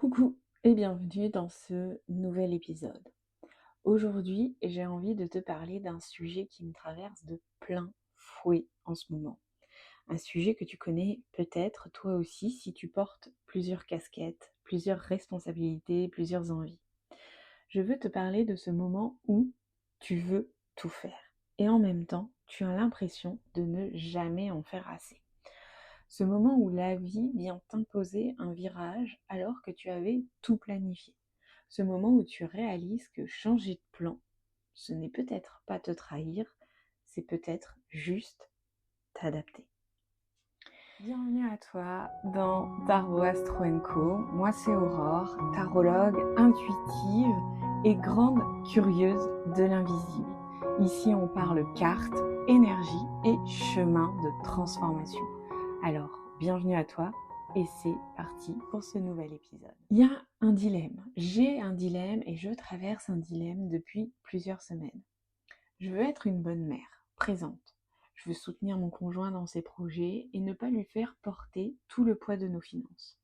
Coucou et bienvenue dans ce nouvel épisode. Aujourd'hui, j'ai envie de te parler d'un sujet qui me traverse de plein fouet en ce moment. Un sujet que tu connais peut-être toi aussi si tu portes plusieurs casquettes, plusieurs responsabilités, plusieurs envies. Je veux te parler de ce moment où tu veux tout faire et en même temps, tu as l'impression de ne jamais en faire assez. Ce moment où la vie vient t'imposer un virage alors que tu avais tout planifié. Ce moment où tu réalises que changer de plan, ce n'est peut-être pas te trahir, c'est peut-être juste t'adapter. Bienvenue à toi dans Tarot Astro Co. Moi c'est Aurore, tarologue intuitive et grande curieuse de l'invisible. Ici on parle cartes, énergie et chemin de transformation. Alors, bienvenue à toi et c'est parti pour ce nouvel épisode. Il y a un dilemme, j'ai un dilemme et je traverse un dilemme depuis plusieurs semaines. Je veux être une bonne mère, présente. Je veux soutenir mon conjoint dans ses projets et ne pas lui faire porter tout le poids de nos finances.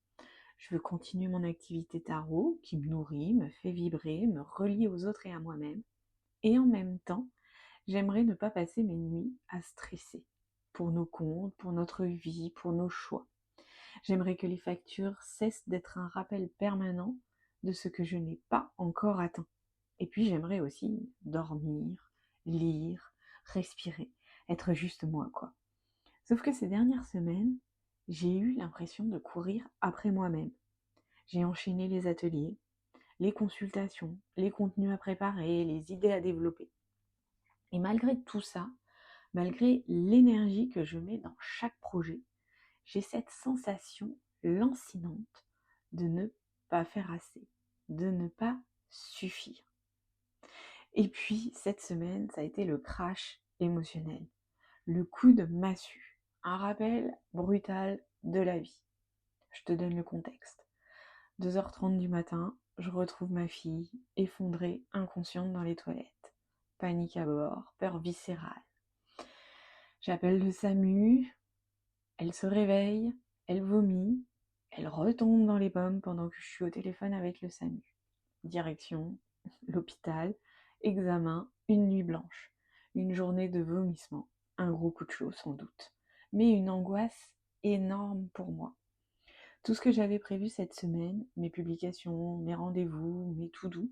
Je veux continuer mon activité tarot qui me nourrit, me fait vibrer, me relie aux autres et à moi-même. Et en même temps, j'aimerais ne pas passer mes nuits à stresser pour nos comptes, pour notre vie, pour nos choix. J'aimerais que les factures cessent d'être un rappel permanent de ce que je n'ai pas encore atteint. Et puis j'aimerais aussi dormir, lire, respirer, être juste moi, quoi. Sauf que ces dernières semaines, j'ai eu l'impression de courir après moi-même. J'ai enchaîné les ateliers, les consultations, les contenus à préparer, les idées à développer. Et malgré tout ça, malgré l'énergie que je mets dans chaque projet, j'ai cette sensation lancinante de ne pas faire assez, de ne pas suffire. Et puis, cette semaine, ça a été le crash émotionnel, le coup de massue, un rappel brutal de la vie. Je te donne le contexte. 2h30 du matin, je retrouve ma fille, effondrée, inconsciente dans les toilettes. Panique à bord, peur viscérale. J'appelle le SAMU, elle se réveille, elle vomit, elle retombe dans les pommes pendant que je suis au téléphone avec le SAMU. Direction, l'hôpital, examen, une nuit blanche, une journée de vomissement, un gros coup de chaud sans doute, mais une angoisse énorme pour moi. Tout ce que j'avais prévu cette semaine, mes publications, mes rendez-vous, mes tout doux,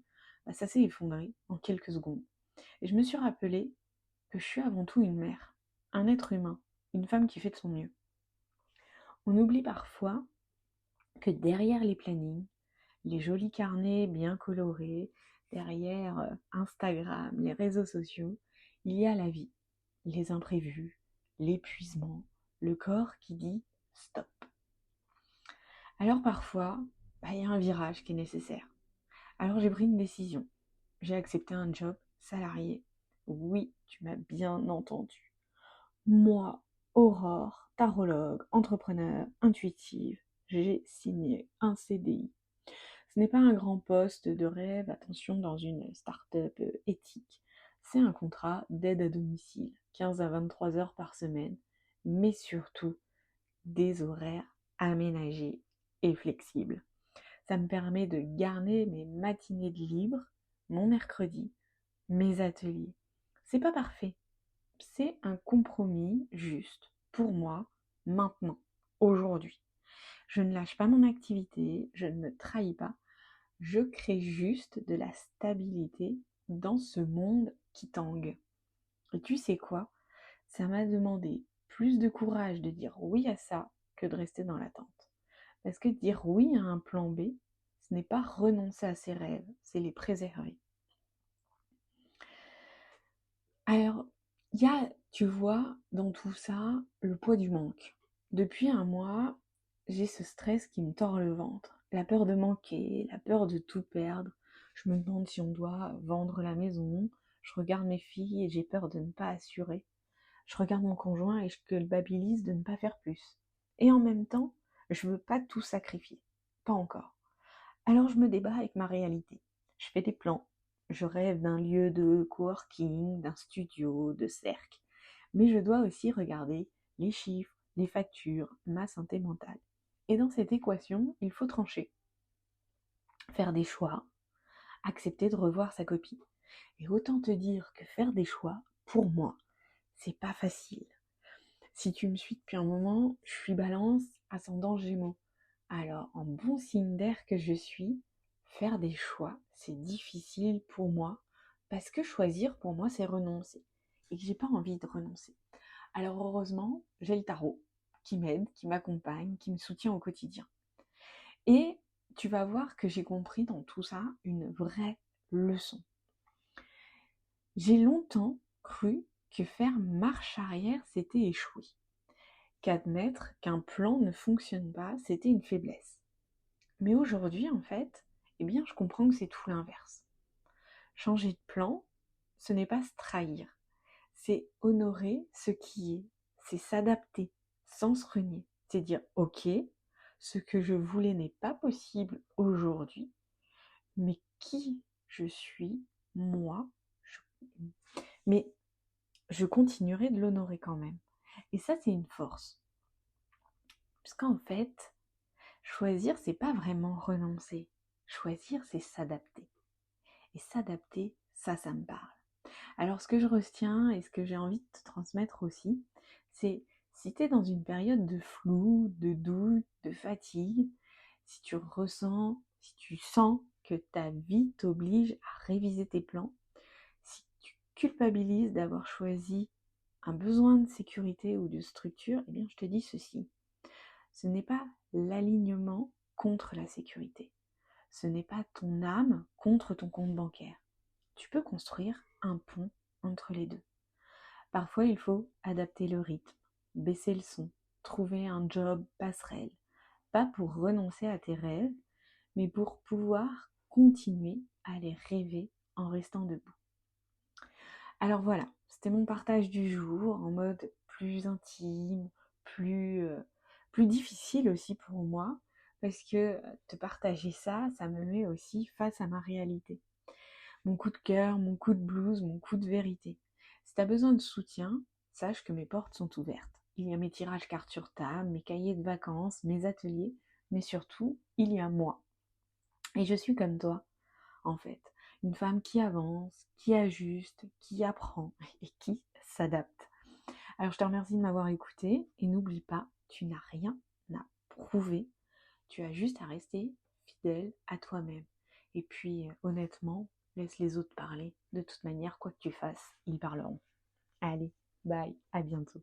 ça s'est effondré en quelques secondes. Et je me suis rappelé que je suis avant tout une mère, un être humain, une femme qui fait de son mieux. On oublie parfois que derrière les plannings, les jolis carnets bien colorés, derrière Instagram, les réseaux sociaux, il y a la vie, les imprévus, l'épuisement, le corps qui dit stop. Alors parfois, il y a un virage qui est nécessaire. Alors j'ai pris une décision. J'ai accepté un job salarié. Oui, tu m'as bien entendu. Moi, Aurore, tarologue, entrepreneur, intuitive, j'ai signé un CDI. Ce n'est pas un grand poste de rêve, attention, dans une start-up éthique. C'est un contrat d'aide à domicile, 15 à 23 heures par semaine, mais surtout des horaires aménagés et flexibles. Ça me permet de garder mes matinées de libre, mon mercredi, mes ateliers. C'est pas parfait. C'est un compromis juste pour moi, maintenant, aujourd'hui. Je ne lâche pas mon activité, je ne me trahis pas, je crée juste de la stabilité dans ce monde qui tangue. Et tu sais quoi? Ça m'a demandé plus de courage de dire oui à ça que de rester dans l'attente. Parce que dire oui à un plan B, ce n'est pas renoncer à ses rêves, c'est les préserver. Alors, il y a, tu vois, dans tout ça, le poids du manque. Depuis un mois, j'ai ce stress qui me tord le ventre. La peur de manquer, la peur de tout perdre. Je me demande si on doit vendre la maison. Je regarde mes filles et j'ai peur de ne pas assurer. Je regarde mon conjoint et je culpabilise de ne pas faire plus. Et en même temps, je veux pas tout sacrifier. Pas encore. Alors je me débat avec ma réalité. Je fais des plans. Je rêve d'un lieu de coworking, d'un studio, de cercle. Mais je dois aussi regarder les chiffres, les factures, ma santé mentale. Et dans cette équation, il faut trancher. faire des choix, accepter de revoir sa copie. Et autant te dire que faire des choix, pour moi, c'est pas facile. Si tu me suis depuis un moment, je suis Balance, ascendant Gémeaux. Alors, en bon signe d'air que je suis, faire des choix, c'est difficile pour moi, parce que choisir, pour moi, c'est renoncer. Et que j'ai pas envie de renoncer. Alors, heureusement, j'ai le tarot qui m'aide, qui m'accompagne, qui me soutient au quotidien. Et tu vas voir que j'ai compris dans tout ça une vraie leçon. J'ai longtemps cru que faire marche arrière, c'était échouer. Qu'admettre qu'un plan ne fonctionne pas, c'était une faiblesse. Mais aujourd'hui, en fait, eh bien, je comprends que c'est tout l'inverse. Changer de plan, ce n'est pas se trahir, c'est honorer ce qui est, c'est s'adapter sans se renier. C'est dire, ok, ce que je voulais n'est pas possible aujourd'hui, mais qui je suis, moi, mais je continuerai de l'honorer quand même. Et ça, c'est une force. Puisqu'en fait, choisir, c'est pas vraiment renoncer. Choisir, c'est s'adapter. Et s'adapter, ça me parle. Alors, ce que je retiens et ce que j'ai envie de te transmettre aussi, c'est si tu es dans une période de flou, de doute, de fatigue, si tu ressens, si tu sens que ta vie t'oblige à réviser tes plans, si tu culpabilises d'avoir choisi un besoin de sécurité ou de structure, eh bien, je te dis ceci. Ce n'est pas l'alignement contre la sécurité. Ce n'est pas ton âme contre ton compte bancaire. Tu peux construire un pont entre les deux. Parfois, il faut adapter le rythme, baisser le son, trouver un job passerelle. Pas pour renoncer à tes rêves, mais pour pouvoir continuer à les rêver en restant debout. Alors voilà, c'était mon partage du jour en mode plus intime, plus difficile aussi pour moi, parce que te partager ça, ça me met aussi face à ma réalité. Mon coup de cœur, mon coup de blues, mon coup de vérité. Si tu as besoin de soutien, sache que mes portes sont ouvertes. Il y a mes tirages cartes sur table, mes cahiers de vacances, mes ateliers, mais surtout, il y a moi. Et je suis comme toi, en fait. Une femme qui avance, qui ajuste, qui apprend et qui s'adapte. Alors je te remercie de m'avoir écouté et n'oublie pas, tu n'as rien à prouver. Tu as juste à rester fidèle à toi-même. Et puis honnêtement, laisse les autres parler. De toute manière, quoi que tu fasses, ils parleront. Allez, bye, à bientôt.